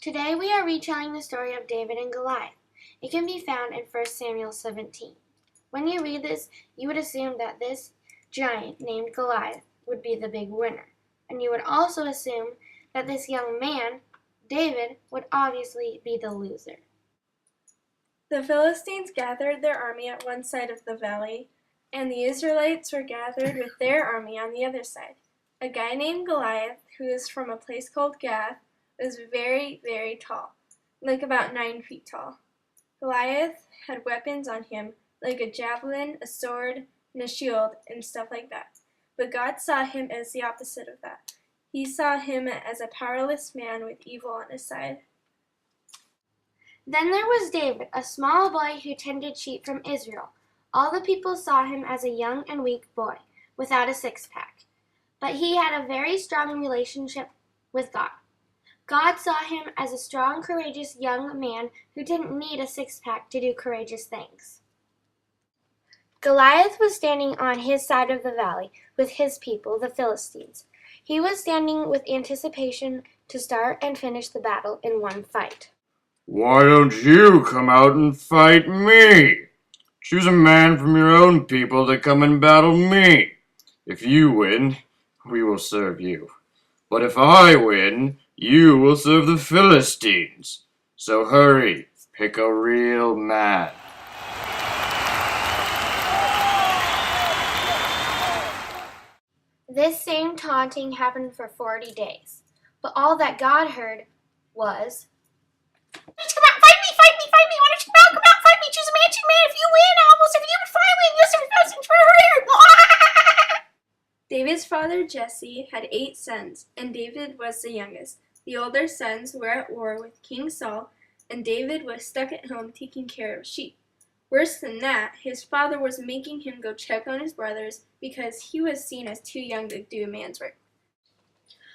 Today we are retelling the story of David and Goliath. It can be found in 1 Samuel 17. When you read this, you would assume that this giant named Goliath would be the big winner. And you would also assume that this young man, David, would obviously be the loser. The Philistines gathered their army at one side of the valley, and the Israelites were gathered with their army on the other side. A guy named Goliath, who is from a place called Gath, was very, very tall, like about 9 feet tall. Goliath had weapons on him, like a javelin, a sword, and a shield, and stuff like that. But God saw him as the opposite of that. He saw him as a powerless man with evil on his side. Then there was David, a small boy who tended sheep from Israel. All the people saw him as a young and weak boy, without a six-pack. But he had a very strong relationship with God. God saw him as a strong, courageous young man who didn't need a six-pack to do courageous things. Goliath was standing on his side of the valley with his people, the Philistines. He was standing with anticipation to start and finish the battle in one fight. Why don't you come out and fight me? Choose a man from your own people to come and battle me. If you win, we will serve you. But if I win, you will serve the Philistines. So hurry, pick a real man. This same taunting happened for 40 days. But all that God heard was, Come out, fight me! Why don't you come out, fight me! Choose a man, if you win, I'll serve you, if I win, you'll serve Philistines for her. David's father Jesse had 8 sons, and David was the youngest. The older sons were at war with King Saul, and David was stuck at home taking care of sheep. Worse than that, his father was making him go check on his brothers because he was seen as too young to do a man's work.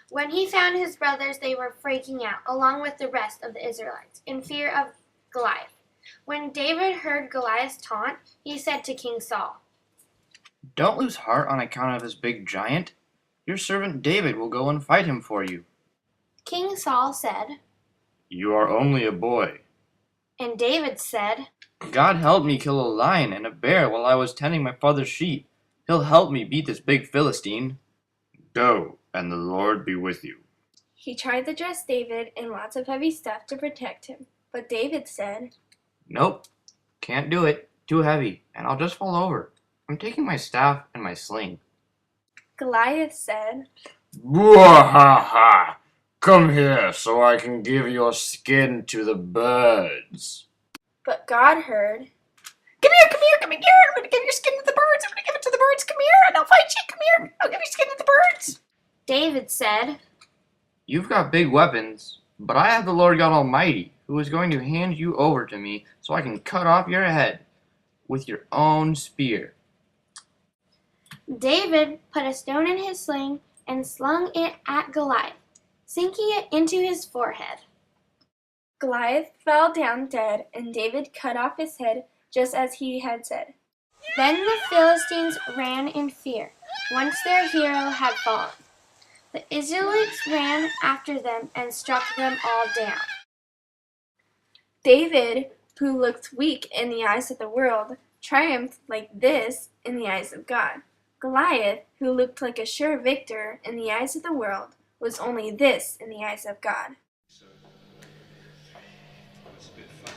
when he found his brothers, they were freaking out, along with the rest of the Israelites, in fear of Goliath. When David heard Goliath's taunt, he said to King Saul, "Don't lose heart on account of this big giant. Your servant David will go and fight him for you." King Saul said, You are only a boy. and David said, "God helped me kill a lion and a bear while I was tending my father's sheep. He'll help me beat this big Philistine." Go, and the Lord be with you. He tried to dress David in lots of heavy stuff to protect him, but David said, "Nope, can't do it. Too heavy, and I'll just fall over. I'm taking my staff and my sling." Goliath said, Bwahaha! Come here so I can give your skin to the birds. but God heard, Come here. I'm gonna give your skin to the birds. I'm gonna give it to the birds. Come here, and I'll fight you. Come here. I'll give your skin to the birds. David said, "You've got big weapons, but I have the Lord God Almighty, who is going to hand you over to me so I can cut off your head with your own spear." David put a stone in his sling and slung it at Goliath, sinking it into his forehead. Goliath fell down dead, and David cut off his head just as he had said. Then the Philistines ran in fear, once their hero had fallen. The Israelites ran after them and struck them all down. David, who looked weak in the eyes of the world, triumphed like this in the eyes of God. Goliath, who looked like a sure victor in the eyes of the world, was only this in the eyes of God. So, it's a bit fun.